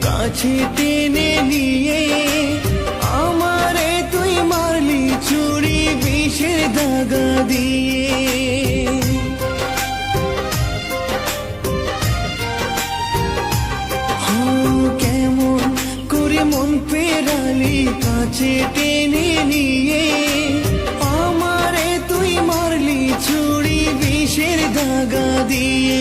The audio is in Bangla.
কাছে টেনে নিয়ে, আমারে তুই মারলি ছুরি বিষের দাগা দিয়ে। কেমন করে মন পেরালি কাছে টেনে নিয়ে, আমারে তুই মারলি ছুরি বিষের দাগা দিয়ে।